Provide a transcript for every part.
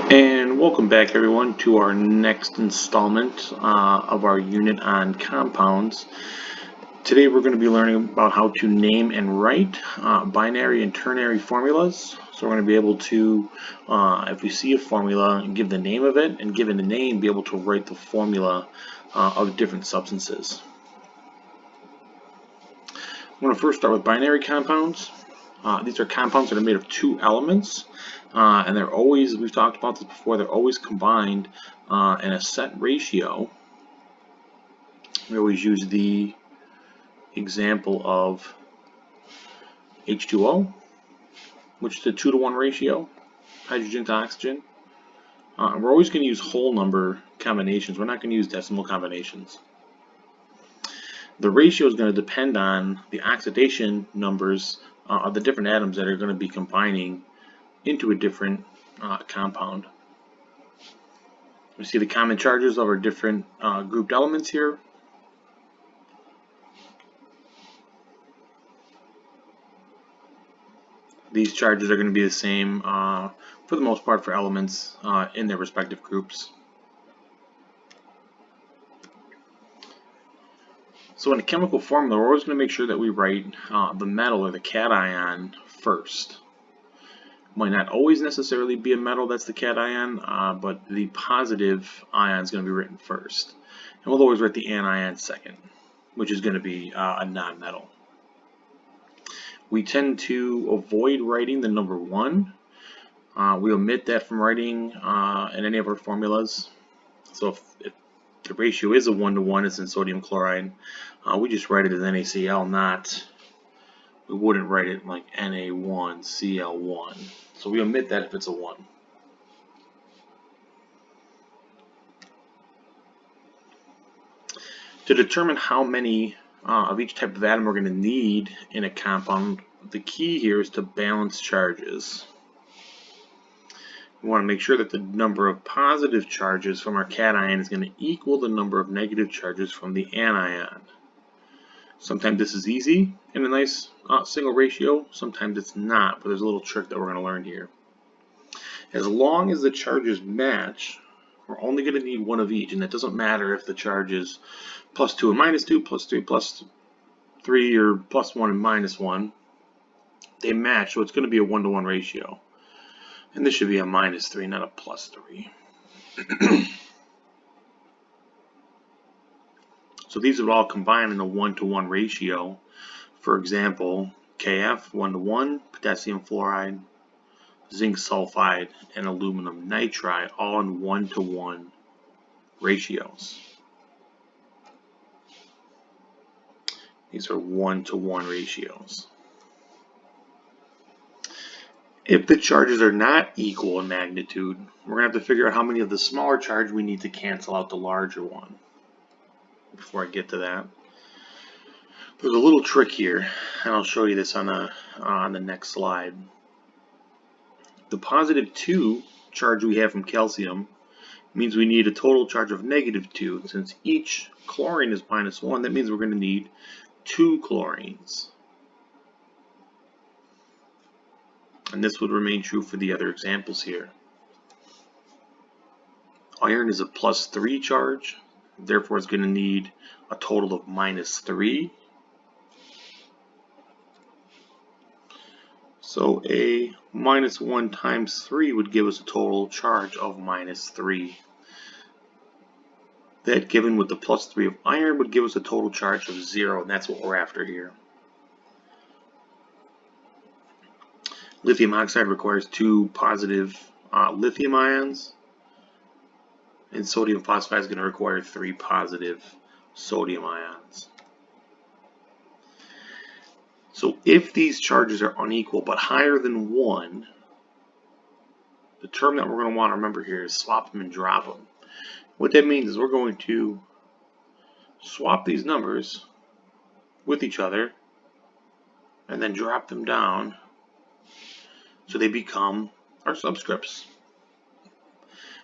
And welcome back everyone to our next installment of our unit on compounds. Today we're going to be learning about how to name and write binary and ternary formulas. So we're going to be able to, if we see a formula, give the name of it, and given the name, be able to write the formula of different substances. I'm going to first start with binary compounds. These are compounds that are made of two elements, and they're always, we've talked about this before, they're always combined in a set ratio. We always use the example of H2O, which is a 2-to-1 ratio, hydrogen to oxygen. We're always going to use whole number combinations. We're not going to use decimal combinations. The ratio is going to depend on the oxidation numbers of the different atoms that are going to be combining into a different compound. We see the common charges of our different grouped elements here. These charges are going to be the same for the most part for elements in their respective groups. So in a chemical formula, we're always going to make sure that we write the metal or the cation first. Might not always necessarily be a metal that's the cation, but the positive ion is going to be written first. And we'll always write the anion second, which is going to be a non-metal. We tend to avoid writing the number 1. We omit that from writing in any of our formulas. So if the ratio is a 1-to-1, it's in sodium chloride, we just write it as NaCl, we wouldn't write it like Na1Cl1. So we omit that if it's a 1. To determine how many of each type of atom we're going to need in a compound, the key here is to balance charges. We want to make sure that the number of positive charges from our cation is going to equal the number of negative charges from the anion. Sometimes this is easy in a nice single ratio, sometimes it's not, but there's a little trick that we're going to learn here. As long as the charges match, we're only going to need one of each, and it doesn't matter if the charge is +2 and -2, +3, +3, or +1 and -1. They match, so it's going to be a 1-to-1 ratio. And this should be a -3, not a +3. So these would all combine in a 1-to-1 ratio. For example, KF 1-to-1, potassium fluoride, zinc sulfide, and aluminum nitride, all in 1-to-1 ratios. These are 1-to-1 ratios. If the charges are not equal in magnitude, we're going to have to figure out how many of the smaller charge we need to cancel out the larger one. Before I get to that, there's a little trick here, and I'll show you this on the next slide. The +2 charge we have from calcium means we need a total charge of -2. Since each chlorine is -1, that means we're going to need 2 chlorines. And this would remain true for the other examples here. Iron is a +3 charge, therefore it's going to need a total of -3. So a -1 times 3 would give us a total charge of -3. That, given with the +3 of iron, would give us a total charge of 0, and that's what we're after here. Lithium oxide requires 2 positive lithium ions, and sodium phosphide is going to require 3 positive sodium ions. So if these charges are unequal but higher than 1, the term that we're going to want to remember here is swap them and drop them. What that means is we're going to swap these numbers with each other and then drop them down so they become our subscripts.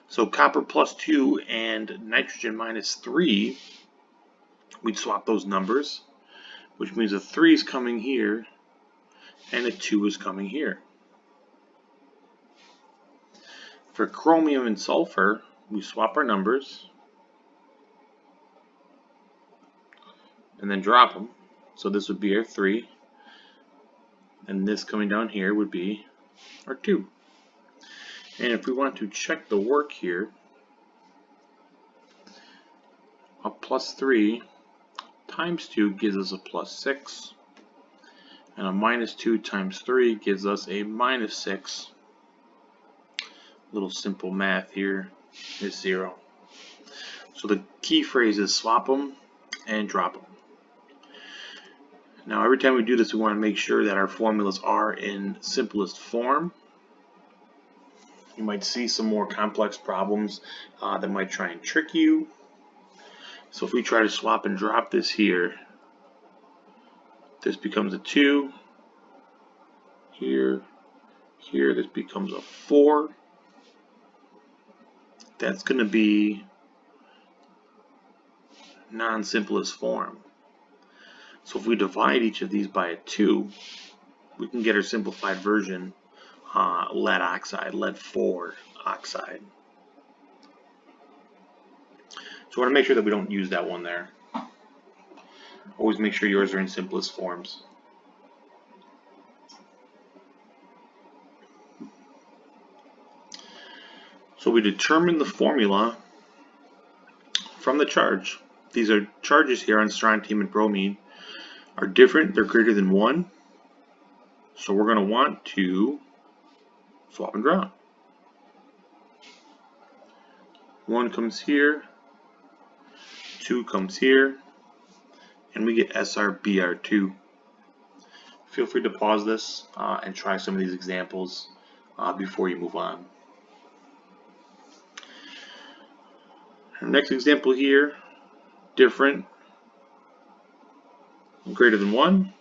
So copper +2 and nitrogen -3, we'd swap those numbers, which means a 3 is coming here and a 2 is coming here. For chromium and sulfur, we swap our numbers and then drop them. So this would be our 3, and this coming down here would be our 2. And if we want to check the work here, a plus 3 times 2 gives us a plus 6, and a minus 2 times 3 gives us a minus 6. Little simple math here is 0. So the key phrase is swap them and drop them. Now every time we do this, we want to make sure that our formulas are in simplest form. You might see some more complex problems that might try and trick you. So if we try to swap and drop this here, this becomes a 2. Here, this becomes a 4. That's going to be non-simplest form. So if we divide each of these by a 2, we can get our simplified version, lead oxide, lead 4 oxide. So we want to make sure that we don't use that one there. Always make sure yours are in simplest forms. So we determine the formula from the charge. These are charges here on strontium and bromine are different. They're greater than 1. So we're going to want to swap and drop. 1 comes here, 2 comes here, and we get SrBr2. Feel free to pause this and try some of these examples before you move on. Our next example here, different, greater than 1.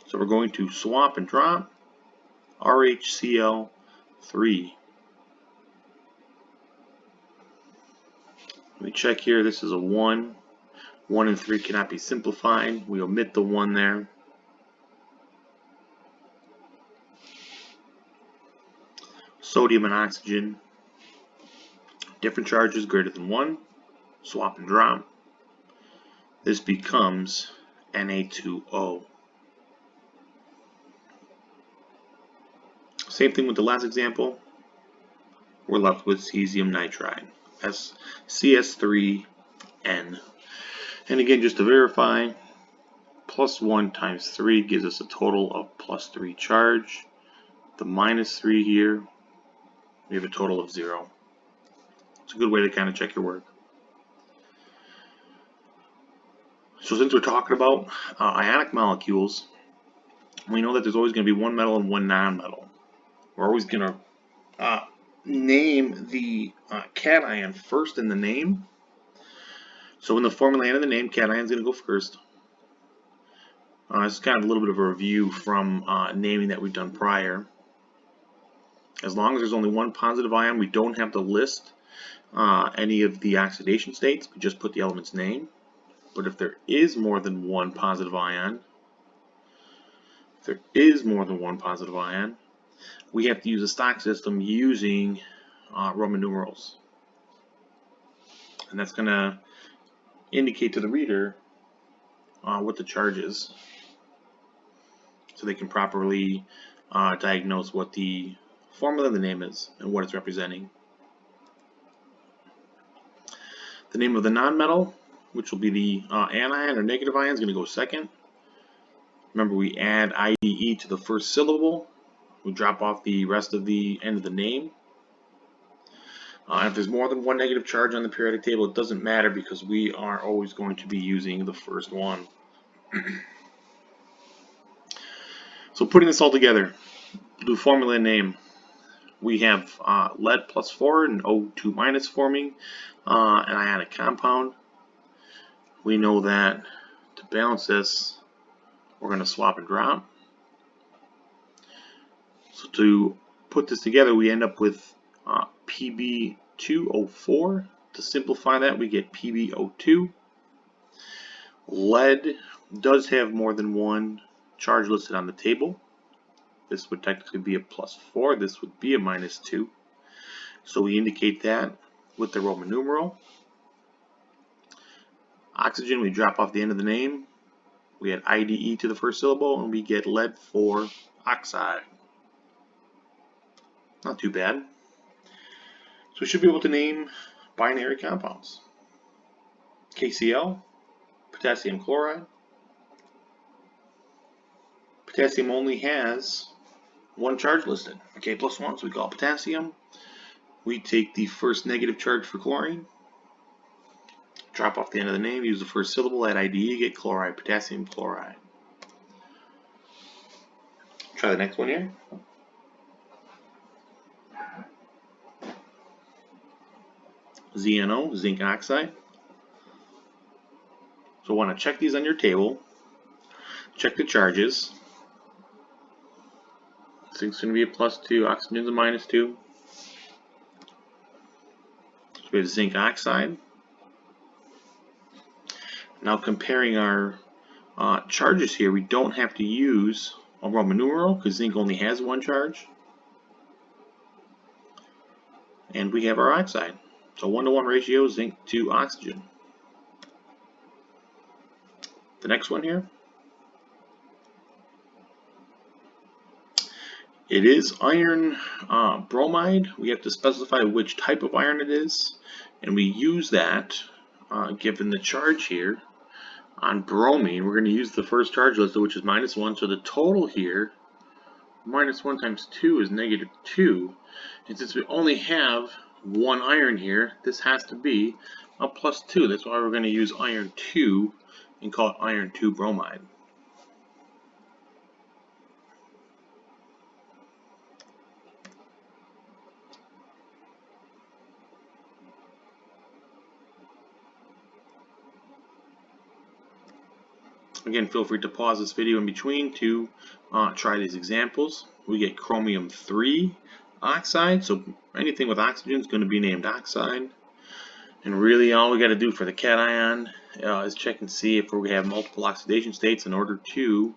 So we're going to swap and drop RHCl3. Let me check here. This is a 1. 1 and 3 cannot be simplified. We omit the 1 there. Sodium and oxygen, different charges, greater than 1. Swap and drop. This becomes Na2O. Same thing with the last example. We're left with cesium nitride, CS3N. And again, just to verify, plus 1 times 3 gives us a total of plus 3 charge. The minus 3 here, we have a total of 0. It's a good way to kind of check your work. So since we're talking about ionic molecules, we know that there's always going to be one metal and one non-metal. We're always going to name the cation first in the name. So in the formula and in the name, cation is going to go first. This is kind of a little bit of a review from naming that we've done prior. As long as there's only one positive ion, we don't have to list any of the oxidation states. We just put the element's name. But if there is more than one positive ion, we have to use a stock system using Roman numerals. And that's going to indicate to the reader what the charge is, so they can properly diagnose what the formula of the name is and what it's representing. The name of the nonmetal, which will be the anion or negative ion, is going to go second. Remember, we add IDE to the first syllable. We drop off the rest of the end of the name. If there's more than one negative charge on the periodic table, it doesn't matter because we are always going to be using the first one. So putting this all together, the formula and name. We have lead plus 4 and O2 minus forming an ionic compound. We know that to balance this, we're going to swap and drop. So to put this together, we end up with Pb2O4. To simplify that, we get PbO2. Lead does have more than one charge listed on the table. This would technically be a plus 4. This would be a minus 2. So we indicate that with the Roman numeral. Oxygen, we drop off the end of the name. We add IDE to the first syllable, and we get lead 4 oxide. Not too bad. So we should be able to name binary compounds. KCl, potassium chloride. Potassium only has one charge listed, K plus 1, so we call it potassium. We take the first negative charge for chlorine, drop off the end of the name, use the first syllable, add IDE, get chloride, potassium chloride. Try the next one here. ZNO, zinc oxide. So want to check these on your table. Check the charges. Zinc's going to be a +2, oxygen's a -2. So we have zinc oxide. Now comparing our charges here, we don't have to use a Roman numeral because zinc only has one charge. And we have our oxide. So 1-to-1 ratio, zinc to oxygen. The next one here. It is iron bromide. We have to specify which type of iron it is. And we use that, given the charge here, on bromine. We're going to use the first charge listed, which is -1. So the total here, -1 times 2 is -2. And since we only have one iron here, this has to be a +2. That's why we're going to use iron 2 and call it iron 2 bromide. Again, feel free to pause this video in between to try these examples. We get chromium 3 oxide, so anything with oxygen is going to be named oxide. And really all we got to do for the cation is check and see if we have multiple oxidation states in order to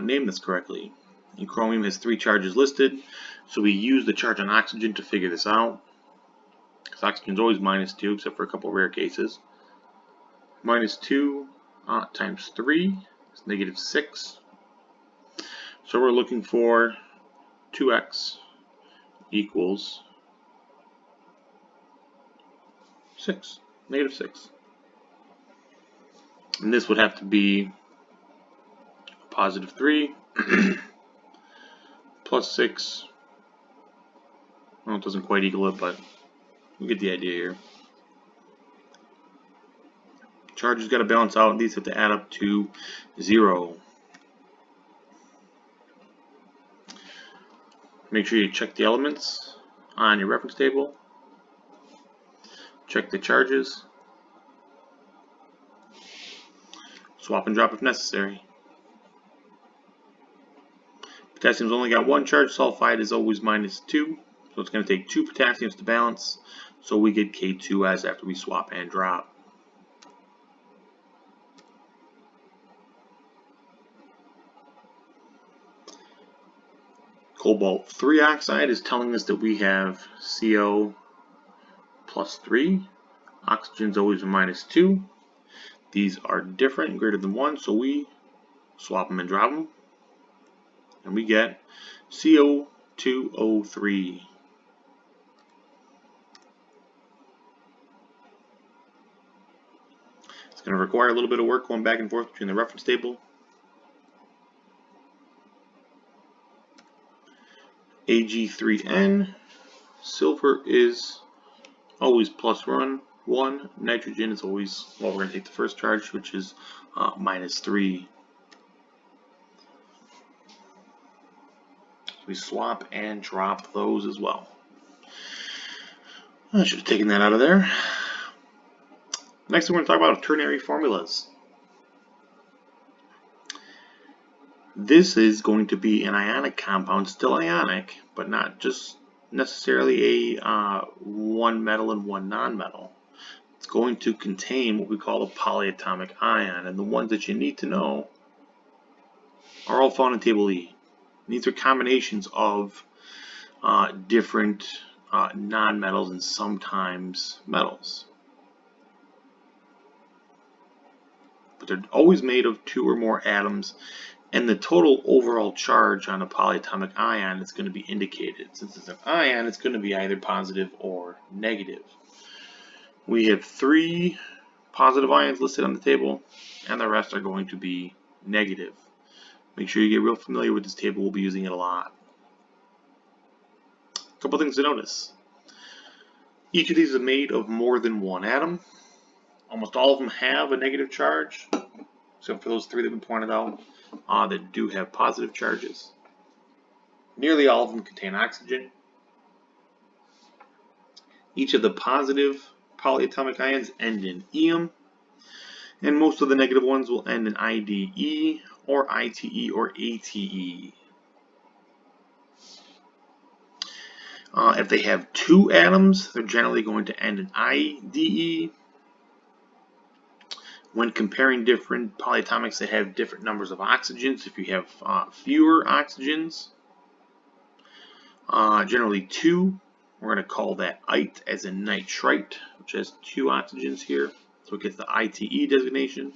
name this correctly. And chromium has 3 charges listed, so we use the charge on oxygen to figure this out. Because oxygen is always -2, except for a couple rare cases. -2 times 3 is -6. So we're looking for 2x equals 6, -6. And this would have to be +3 plus 6. Well, it doesn't quite equal it, but you get the idea here. Charges got to balance out, and these have to add up to 0. Make sure you check the elements on your reference table. Check the charges. Swap and drop if necessary. Potassium's only got one charge. Sulfide is always -2. So it's going to take 2 potassiums to balance. So we get K2S after we swap and drop. Cobalt 3 oxide is telling us that we have CO +3. Oxygen's always a -2. These are different, greater than 1, so we swap them and drop them. And we get CO2O3. It's going to require a little bit of work going back and forth between the reference table. Ag3N, silver is always +1. Nitrogen is always, well, we're going to take the first charge, which is -3. We swap and drop those as well. I should have taken that out of there. Next, we're going to talk about ternary formulas. This is going to be an ionic compound, still ionic, but not just necessarily a one metal and one nonmetal. It's going to contain what we call a polyatomic ion, and the ones that you need to know are all found in Table E. These are combinations of different non-metals and sometimes metals. But they're always made of 2 or more atoms, and the total overall charge on a polyatomic ion is going to be indicated. Since it's an ion, it's going to be either positive or negative. We have 3 positive ions listed on the table, and the rest are going to be negative. Make sure you get real familiar with this table. We'll be using it a lot. A couple things to notice. Each of these is made of more than 1 atom. Almost all of them have a negative charge, except for those 3 that we pointed out that do have positive charges. Nearly all of them contain oxygen. Each of the positive polyatomic ions end in -ium, and most of the negative ones will end in IDE or ITE or ATE. If they have 2 atoms, they're generally going to end in IDE. When comparing different polyatomics that have different numbers of oxygens, if you have fewer oxygens, generally 2, we're going to call that ite as in nitrite, which has 2 oxygens here, so it gets the ITE designation,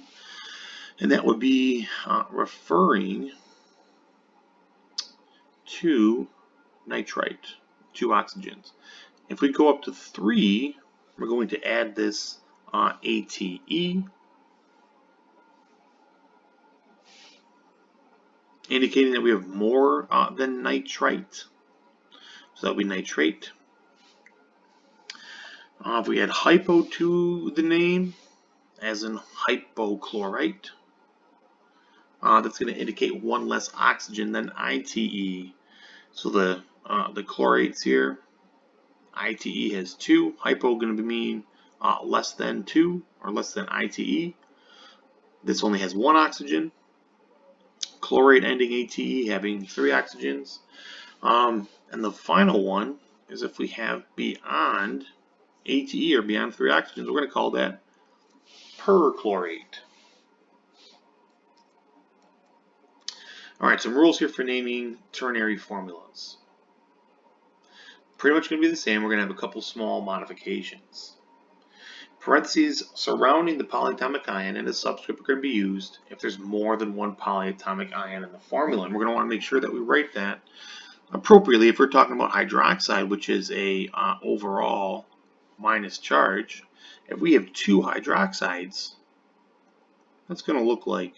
and that would be referring to nitrite, 2 oxygens. If we go up to 3, we're going to add this ATE, indicating that we have more than nitrite. So that would be nitrate. If we add hypo to the name, as in hypochlorite, that's going to indicate 1 less oxygen than ITE. So the chlorates here, ITE has 2. Hypo going to mean less than 2 or less than ITE. This only has 1 oxygen. Chlorate ending ATE having 3 oxygens. And the final one is if we have beyond ATE or beyond 3 oxygens, we're going to call that perchlorate. Alright, some rules here for naming ternary formulas. Pretty much going to be the same. We're going to have a couple small modifications. Parentheses surrounding the polyatomic ion and a subscript are going to be used if there's more than 1 polyatomic ion in the formula. And we're going to want to make sure that we write that appropriately if we're talking about hydroxide, which is a overall minus charge. If we have 2 hydroxides, that's going to look like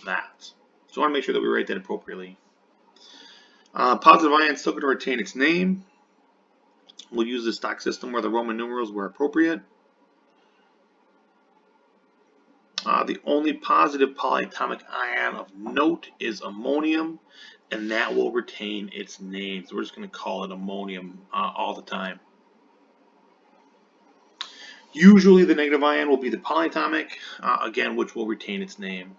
that. So I want to make sure that we write that appropriately. Positive ion is still going to retain its name. We'll use the stock system where the Roman numerals were appropriate. The only positive polyatomic ion of note is ammonium, and that will retain its name. So we're just going to call it ammonium all the time. Usually the negative ion will be the polyatomic, again, which will retain its name.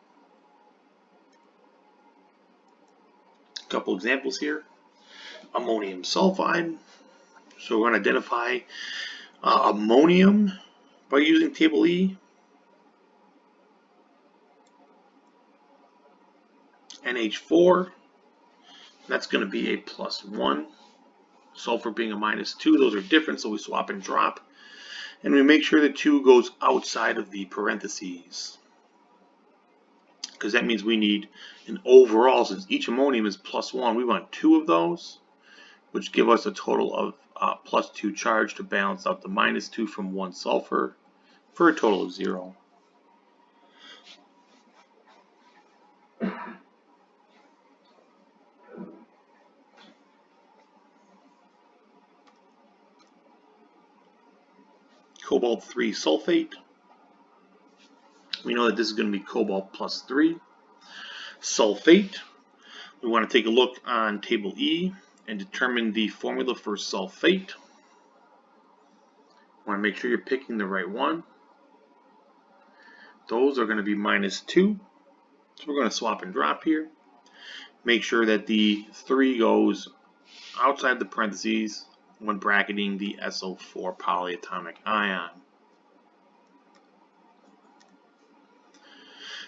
A couple examples here. Ammonium sulfide. So we're going to identify ammonium by using table E. NH4, that's going to be a +1. Sulfur being a -2, those are different, so we swap and drop. And we make sure the 2 goes outside of the parentheses, because that means we need an overall, since each ammonium is +1, we want 2 of those, which give us a total of +2 charge to balance out the -2 from 1 sulfur for a total of 0. Cobalt-3 sulfate. We know that this is going to be cobalt +3. Sulfate. We want to take a look on table E and determine the formula for sulfate. Want to make sure you're picking the right one. Those are going to be -2. So we're going to swap and drop here. Make sure that the 3 goes outside the parentheses when bracketing the SO4 polyatomic ion.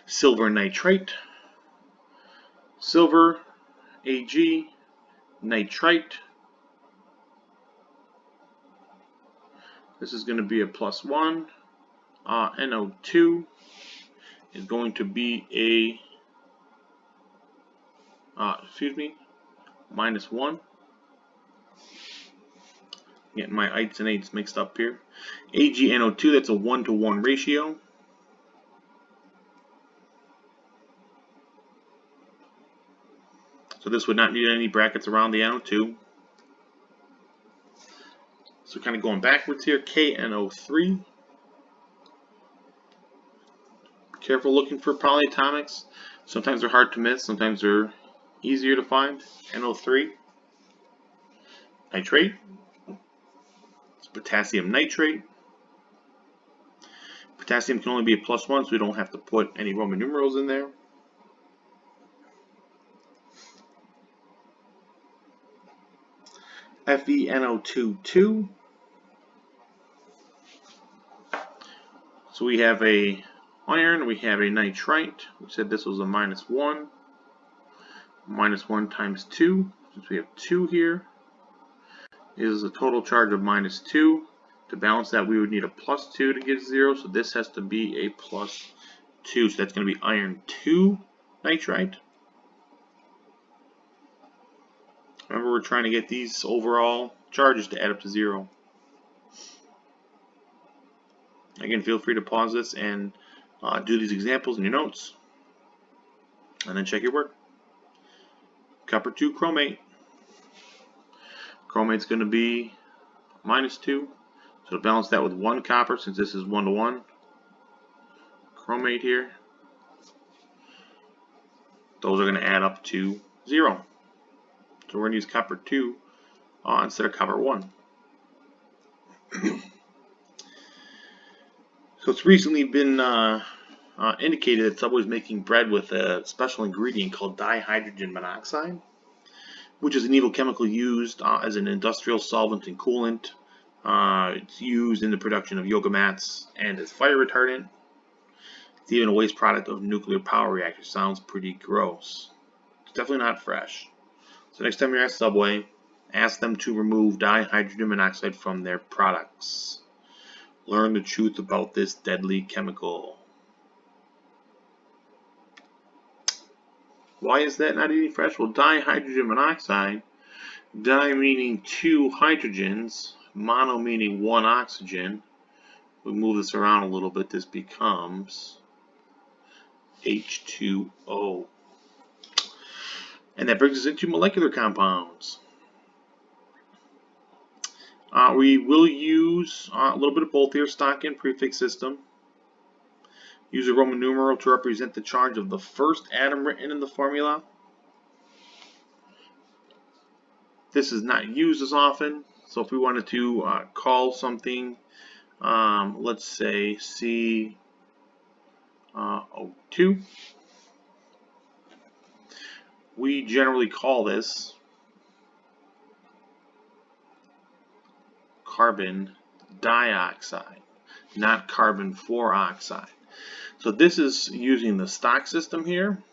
Silver nitrite. Silver, Ag, nitrite. This is going to be a +1. NO2 is going to be a -1. Getting my ites and eights mixed up here. AgNO2, that's a 1-to-1 ratio. So this would not need any brackets around the NO2. So kind of going backwards here, KNO3. Careful looking for polyatomics. Sometimes they're hard to miss, sometimes they're easier to find. NO3. Nitrate. It's potassium nitrate. Potassium can only be a +1, so we don't have to put any Roman numerals in there. FeNO2. So we have a iron, we have a nitrite. We said this was a -1. -1 times 2, since we have 2 here, is a total charge of -2. To balance that, we would need a +2 to get 0, so this has to be a +2. So that's going to be iron 2 nitrite. Remember, we're trying to get these overall charges to add up to 0. Again, feel free to pause this and do these examples in your notes, and then check your work. Copper 2 chromate. Chromate's going to be -2. So to balance that with 1 copper, since this is 1-to-1, chromate here, those are going to add up to 0. So we're going to use copper 2 instead of copper 1. So it's recently been indicated that Subway is making bread with a special ingredient called dihydrogen monoxide, which is an evil chemical used as an industrial solvent and coolant. It's used in the production of yoga mats and as fire retardant. It's even a waste product of nuclear power reactors. Sounds pretty gross. It's definitely not fresh. So next time you're at Subway, ask them to remove dihydrogen monoxide from their products. Learn the truth about this deadly chemical. Why is that not eating fresh? Well, dihydrogen monoxide, di meaning 2 hydrogens, mono meaning 1 oxygen. We move this around a little bit, this becomes H2O. And that brings us into molecular compounds. We will use a little bit of both here, stock and prefix system. Use a Roman numeral to represent the charge of the first atom written in the formula. This is not used as often, so if we wanted to call something, let's say CO2, we generally call this carbon dioxide, not carbon 4 oxide. So this is using the stock system here,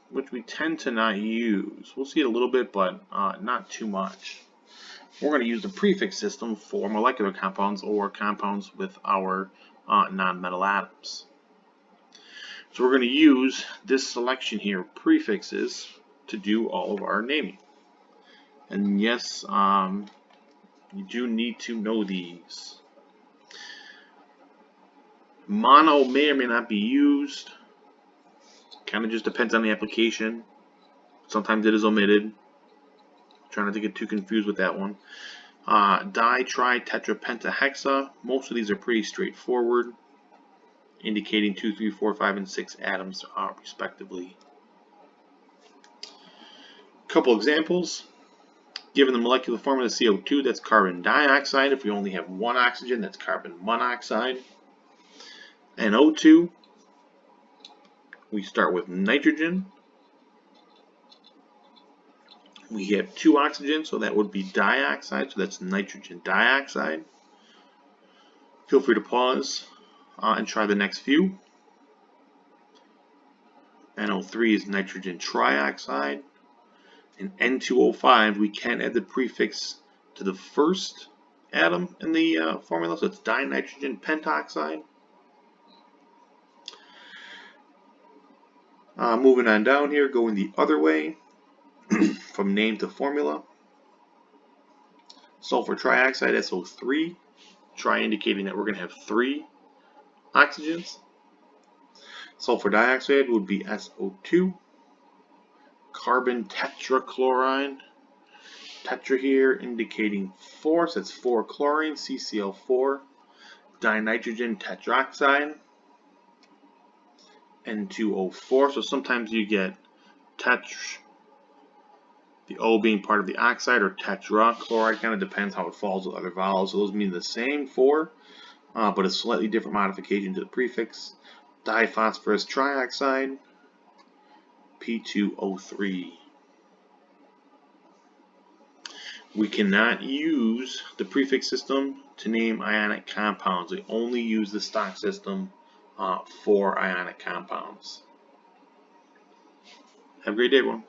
which we tend to not use. We'll see it a little bit, but not too much. We're going to use the prefix system for molecular compounds or compounds with our non-metal atoms. So we're going to use this selection here, prefixes, to do all of our naming. And yes, you do need to know these. Mono may or may not be used. Kind of just depends on the application. Sometimes it is omitted. Try not to get too confused with that one. Di, tri, tetra, penta, hexa. Most of these are pretty straightforward, indicating 2, 3, 4, 5, and 6 atoms respectively. Couple examples. Given the molecular formula CO2, that's carbon dioxide. If we only have 1 oxygen, that's carbon monoxide. And O2, we start with nitrogen. We have 2 oxygens, so that would be dioxide, so that's nitrogen dioxide. Feel free to pause and try the next few. NO3 is nitrogen trioxide. In N2O5, we can add the prefix to the first atom in the formula, so it's dinitrogen pentoxide. Moving on down here, going the other way from name to formula. Sulfur trioxide, SO3, indicating that we're going to have 3 oxygens. Sulfur dioxide would be SO2. Carbon tetrachloride, tetra here indicating 4, so that's 4 chlorine, CCl4. Dinitrogen tetroxide, N2O4. So sometimes you get tetr, the O being part of the oxide, or tetrachloride, kind of depends how it falls with other vowels. So those mean the same 4, but a slightly different modification to the prefix. Diphosphorus trioxide, P2O3. We cannot use the prefix system to name ionic compounds. We only use the stock system for ionic compounds. Have a great day, everyone.